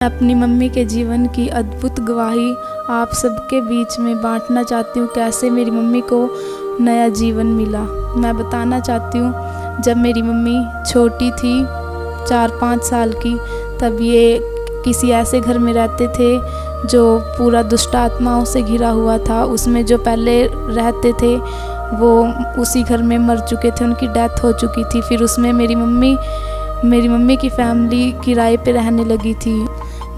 अपनी मम्मी के जीवन की अद्भुत गवाही आप सबके बीच में बांटना चाहती हूँ। कैसे मेरी मम्मी को नया जीवन मिला। मैं बताना चाहती हूँ, जब मेरी मम्मी छोटी थी 4-5 साल की, तब ये किसी ऐसे घर में रहते थे जो पूरा दुष्ट आत्माओं से घिरा हुआ था। उसमें जो पहले रहते थे वो उसी घर में मर चुके थे, उनकी डेथ हो चुकी थी। फिर उसमें मेरी मम्मी की फैमिली किराए पे रहने लगी थी।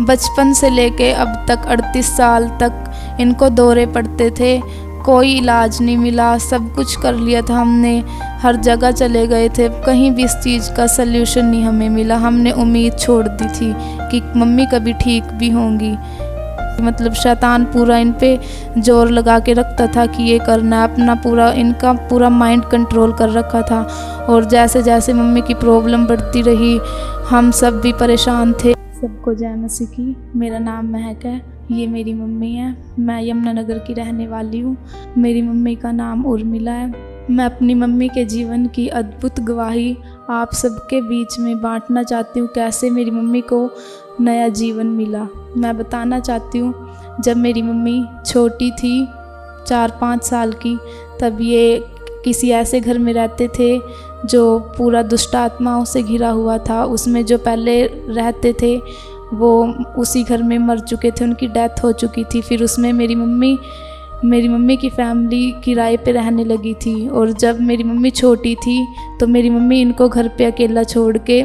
बचपन से लेके अब तक 38 साल तक इनको दौरे पड़ते थे, कोई इलाज नहीं मिला। सब कुछ कर लिया था हमने, हर जगह चले गए थे, कहीं भी इस चीज़ का सल्यूशन नहीं हमें मिला। हमने उम्मीद छोड़ दी थी कि मम्मी कभी ठीक भी होंगी। मतलब शैतान पूरा इन पे जोर लगा के रखता था कि ये करना है, अपना इनका पूरा माइंड कंट्रोल कर रखा था। और जैसे जैसे मम्मी की प्रॉब्लम बढ़ती रही, हम सब भी परेशान थे। सबको जय मसीह की। मेरा नाम महक है, ये मेरी मम्मी है। मैं यमुनानगर की रहने वाली हूँ। मेरी मम्मी का नाम उर्मिला है। मैं अपनी मम्मी के जीवन की अद्भुत गवाही आप सबके बीच में बांटना चाहती हूँ। कैसे मेरी मम्मी को नया जीवन मिला। मैं बताना चाहती हूँ, जब मेरी मम्मी छोटी थी 4-5 साल की, तब ये किसी ऐसे घर में रहते थे जो पूरा दुष्ट आत्माओं से घिरा हुआ था। उसमें जो पहले रहते थे वो उसी घर में मर चुके थे, उनकी डेथ हो चुकी थी। फिर उसमें मेरी मम्मी की फैमिली किराए पे रहने लगी थी। और जब मेरी मम्मी छोटी थी तो मेरी मम्मी इनको घर पे अकेला छोड़ के,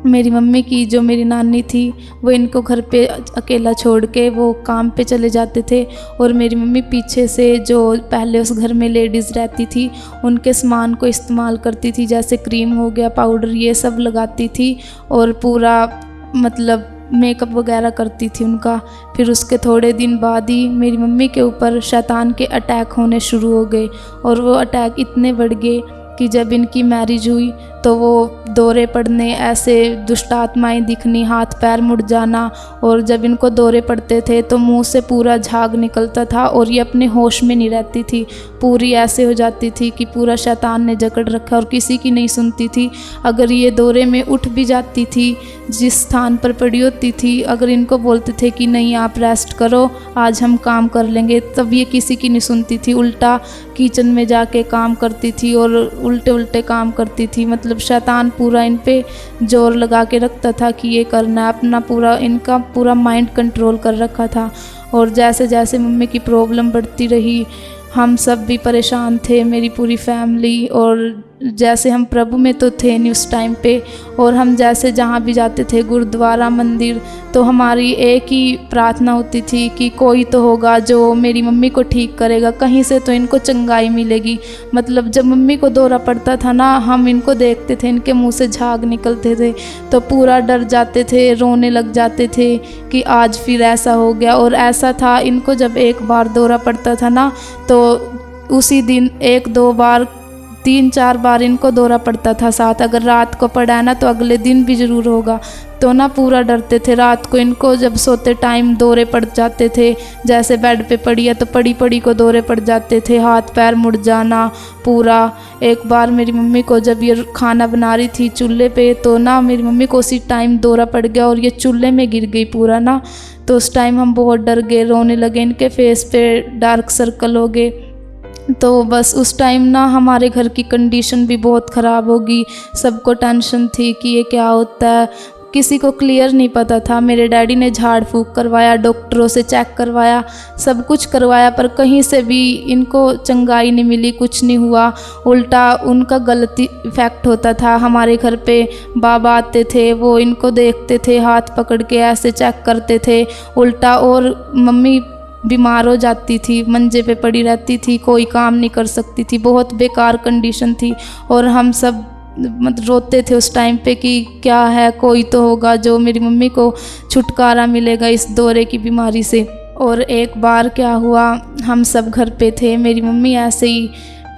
मेरी मम्मी की जो मेरी नानी थी वो इनको घर पे अकेला छोड़ के वो काम पे चले जाते थे। और मेरी मम्मी पीछे से जो पहले उस घर में लेडीज़ रहती थी उनके सामान को इस्तेमाल करती थी, जैसे क्रीम हो गया, पाउडर, ये सब लगाती थी और पूरा मतलब मेकअप वगैरह करती थी उनका। फिर उसके थोड़े दिन बाद ही मेरी मम्मी के ऊपर शैतान के अटैक होने शुरू हो गए। और वो अटैक इतने बढ़ गए कि जब इनकी मैरिज हुई तो वो दौरे पड़ने, ऐसे दुष्ट आत्माएं दिखनी, हाथ पैर मुड़ जाना। और जब इनको दौरे पड़ते थे तो मुंह से पूरा झाग निकलता था और ये अपने होश में नहीं रहती थी। पूरी ऐसे हो जाती थी कि पूरा शैतान ने जकड़ रखा और किसी की नहीं सुनती थी। अगर ये दौरे में उठ भी जाती थी, जिस स्थान पर पड़ी होती थी, अगर इनको बोलते थे कि नहीं आप रेस्ट करो, आज हम काम कर लेंगे, तब ये किसी की नहीं सुनती थी। उल्टा किचन में जाके काम करती थी और उल्टे काम करती थी। मतलब शैतान पूरा इन पे जोर लगा के रखता था कि ये करना है, इनका पूरा माइंड कंट्रोल कर रखा था। और जैसे जैसे मम्मी की प्रॉब्लम बढ़ती रही, हम सब भी परेशान थे, मेरी पूरी फैमिली। और जैसे हम प्रभु में तो थे नहीं उस टाइम पे, और हम जैसे जहाँ भी जाते थे, गुरुद्वारा, मंदिर, तो हमारी एक ही प्रार्थना होती थी कि कोई तो होगा जो मेरी मम्मी को ठीक करेगा, कहीं से तो इनको चंगाई मिलेगी। मतलब जब मम्मी को दौरा पड़ता था ना, हम इनको देखते थे, इनके मुंह से झाग निकलते थे तो पूरा डर जाते थे, रोने लग जाते थे कि आज फिर ऐसा हो गया। और ऐसा था, इनको जब एक बार दौरा पड़ता था ना तो उसी दिन 1-2 बार, 3-4 बार इनको दौरा पड़ता था साथ। अगर रात को पड़ा है ना तो अगले दिन भी ज़रूर होगा। तो ना पूरा डरते थे। रात को इनको जब सोते टाइम दौरे पड़ जाते थे, जैसे बेड पे पड़ी है तो पड़ी को दौरे पड़ जाते थे, हाथ पैर मुड़ जाना पूरा। एक बार मेरी मम्मी को जब ये खाना बना रही थी चूल्हे पे, तो ना मेरी मम्मी को उसी टाइम दौरा पड़ गया और ये चूल्हे में गिर गई पूरा ना। तो उस टाइम हम बहुत डर गए, रोने लगे, इनके फेस पे डार्क सर्कल हो गए। तो बस उस टाइम ना हमारे घर की कंडीशन भी बहुत ख़राब होगी। सबको टेंशन थी कि ये क्या होता है, किसी को क्लियर नहीं पता था। मेरे डैडी ने झाड़ फूक करवाया, डॉक्टरों से चेक करवाया, सब कुछ करवाया, पर कहीं से भी इनको चंगाई नहीं मिली, कुछ नहीं हुआ। उल्टा उनका गलत इफ़ेक्ट होता था। हमारे घर पे बाबा आते थे, वो इनको देखते थे, हाथ पकड़ के ऐसे चेक करते थे उल्टा। और मम्मी बीमार हो जाती थी, मंजे पे पड़ी रहती थी, कोई काम नहीं कर सकती थी, बहुत बेकार कंडीशन थी। और हम सब मतलब रोते थे उस टाइम पे कि क्या है, कोई तो होगा जो मेरी मम्मी को छुटकारा मिलेगा इस दौरे की बीमारी से। और एक बार क्या हुआ, हम सब घर पे थे, मेरी मम्मी ऐसे ही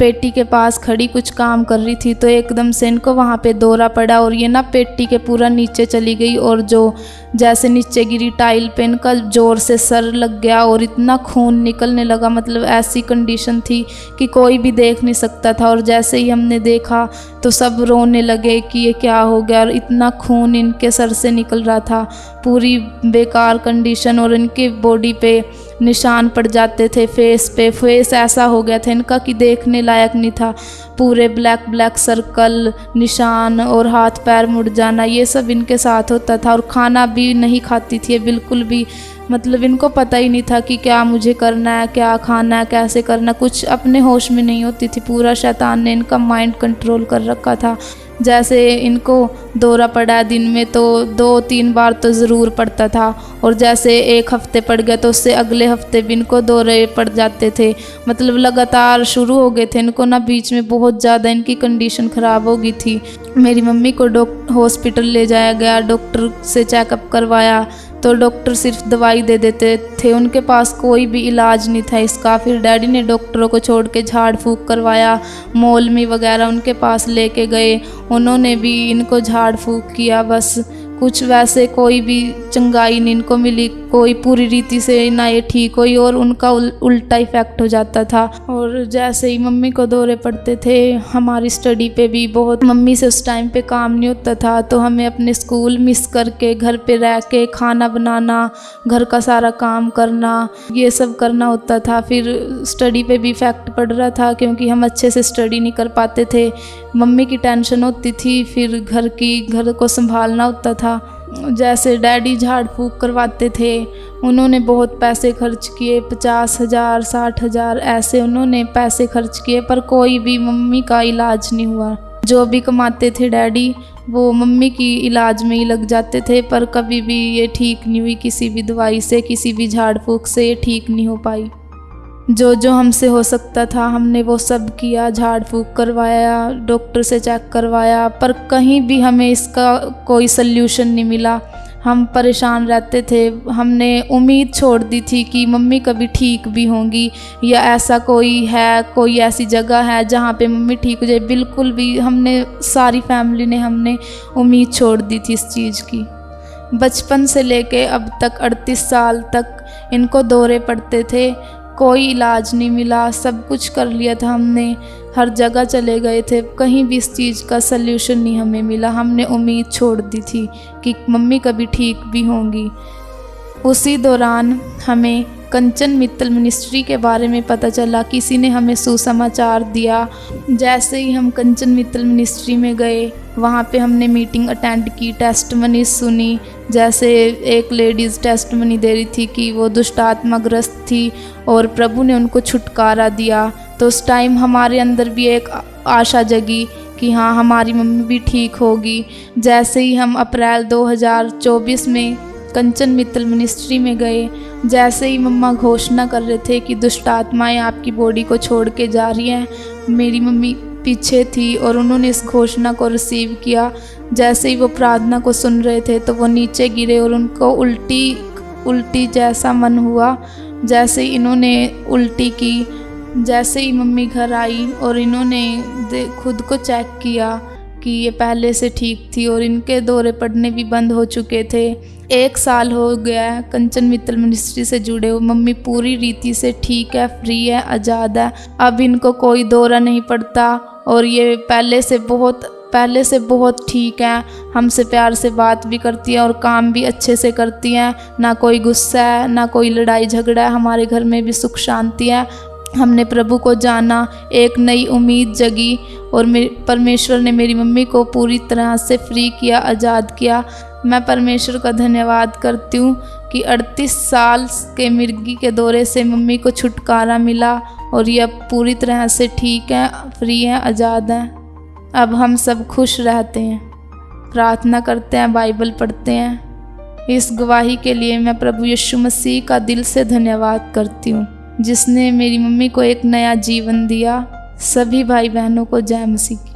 पेटी के पास खड़ी कुछ काम कर रही थी तो एकदम से इनको वहाँ पे दौरा पड़ा और ये ना पेटी के पूरा नीचे चली गई और जो जैसे नीचे गिरी टाइल पे इनका ज़ोर से सर लग गया और इतना खून निकलने लगा। मतलब ऐसी कंडीशन थी कि कोई भी देख नहीं सकता था। और जैसे ही हमने देखा तो सब रोने लगे कि ये क्या हो गया, और इतना खून इनके सर से निकल रहा था, पूरी बेकार कंडीशन। और इनके बॉडी पे निशान पड़ जाते थे, फेस ऐसा हो गया था इनका कि देखने लायक नहीं था। पूरे ब्लैक ब्लैक सर्कल, निशान और हाथ पैर मुड़ जाना, ये सब इनके साथ होता था। और खाना भी नहीं खाती थी बिल्कुल भी। मतलब इनको पता ही नहीं था कि क्या मुझे करना है, क्या खाना है, कैसे करना, कुछ अपने होश में नहीं होती थी। पूरा शैतान ने इनका माइंड कंट्रोल कर रखा था। जैसे इनको दौरा पड़ा दिन में तो 2-3 बार तो ज़रूर पड़ता था, और जैसे एक हफ्ते पड़ गया तो उससे अगले हफ्ते भी इनको दौरे पड़ जाते थे। मतलब लगातार शुरू हो गए थे इनको ना, बीच में बहुत ज़्यादा इनकी कंडीशन ख़राब हो गई थी। मेरी मम्मी को हॉस्पिटल ले जाया गया, डॉक्टर से चेकअप करवाया तो डॉक्टर सिर्फ दवाई दे देते थे, उनके पास कोई भी इलाज नहीं था इसका। फिर डैडी ने डॉक्टरों को छोड़ के झाड़ फूँक करवाया, मौलवी वगैरह उनके पास लेके गए, उन्होंने भी इनको झाड़ फूँक किया। बस कुछ वैसे कोई भी चंगाई नहीं इनको मिली, कोई पूरी रीति से ना ये ठीक हुई, और उनका उल्टा इफ़ेक्ट हो जाता था। और जैसे ही मम्मी को दौरे पड़ते थे, हमारी स्टडी पे भी बहुत, मम्मी से उस टाइम पे काम नहीं होता था तो हमें अपने स्कूल मिस करके घर पे रह के खाना बनाना, घर का सारा काम करना, ये सब करना होता था। फिर स्टडी पे भी इफ़ेक्ट पड़ रहा था क्योंकि हम अच्छे से स्टडी नहीं कर पाते थे। मम्मी की टेंशन होती थी, फिर घर को संभालना होता था। जैसे डैडी झाड़ फूँक करवाते थे, उन्होंने बहुत पैसे खर्च किए, 50,000 60,000 ऐसे उन्होंने पैसे खर्च किए, पर कोई भी मम्मी का इलाज नहीं हुआ। जो भी कमाते थे डैडी वो मम्मी की इलाज में ही लग जाते थे, पर कभी भी ये ठीक नहीं हुई किसी भी दवाई से, किसी भी झाड़ फूँक से ये ठीक नहीं हो पाई। जो हमसे हो सकता था हमने वो सब किया, झाड़ फूँक करवाया, डॉक्टर से चेक करवाया, पर कहीं भी हमें इसका कोई सल्यूशन नहीं मिला। हम परेशान रहते थे, हमने उम्मीद छोड़ दी थी कि मम्मी कभी ठीक भी होंगी, या ऐसा कोई ऐसी जगह है जहाँ पे मम्मी ठीक हो जाए। बिल्कुल भी हमने, सारी फैमिली ने, हमने उम्मीद छोड़ दी थी इस चीज़ की। बचपन से लेके अब तक 38 साल तक इनको दौरे पड़ते थे, कोई इलाज नहीं मिला। सब कुछ कर लिया था हमने, हर जगह चले गए थे, कहीं भी इस चीज़ का सल्यूशन नहीं हमें मिला। हमने उम्मीद छोड़ दी थी कि मम्मी कभी ठीक भी होंगी। उसी दौरान हमें कंचन मित्तल मिनिस्ट्री के बारे में पता चला, किसी ने हमें सुसमाचार दिया। जैसे ही हम कंचन मित्तल मिनिस्ट्री में गए, वहाँ पे हमने मीटिंग अटेंड की, टेस्टमनी सुनी। जैसे एक लेडीज़ टेस्टमनी दे रही थी कि वो दुष्ट आत्माग्रस्त थी और प्रभु ने उनको छुटकारा दिया, तो उस टाइम हमारे अंदर भी एक आशा जगी कि हाँ, हमारी मम्मी भी ठीक होगी। जैसे ही हम अप्रैल 2024 में कंचन मित्तल मिनिस्ट्री में गए, जैसे ही मम्मा घोषणा कर रहे थे कि दुष्ट आत्माएं आपकी बॉडी को छोड़ के जा रही हैं, मेरी मम्मी पीछे थी और उन्होंने इस घोषणा को रिसीव किया। जैसे ही वो प्रार्थना को सुन रहे थे तो वो नीचे गिरे और उनको उल्टी जैसा मन हुआ। जैसे ही इन्होंने उल्टी की, जैसे ही मम्मी घर आई और इन्होंने खुद को चेक किया कि ये पहले से ठीक थी और इनके दौरे पड़ने भी बंद हो चुके थे। 1 साल हो गया है कंचन मित्तल मिनिस्ट्री से जुड़े हुए। मम्मी पूरी रीति से ठीक है, फ्री है, आज़ाद है। अब इनको कोई दौरा नहीं पड़ता और ये पहले से बहुत ठीक है। हमसे प्यार से बात भी करती है और काम भी अच्छे से करती हैं। ना कोई गुस्सा है, ना कोई लड़ाई झगड़ा है। हमारे घर में भी सुख शांति है। हमने प्रभु को जाना, एक नई उम्मीद जगी और परमेश्वर ने मेरी मम्मी को पूरी तरह से फ्री किया, आज़ाद किया। मैं परमेश्वर का धन्यवाद करती हूँ कि 38 साल के मिर्गी के दौरे से मम्मी को छुटकारा मिला और ये अब पूरी तरह से ठीक है, फ्री है, आज़ाद है। अब हम सब खुश रहते हैं, प्रार्थना करते हैं, बाइबल पढ़ते हैं। इस गवाही के लिए मैं प्रभु यीशु मसीह का दिल से धन्यवाद करती हूँ, जिसने मेरी मम्मी को एक नया जीवन दिया। सभी भाई बहनों को जय मसीह की।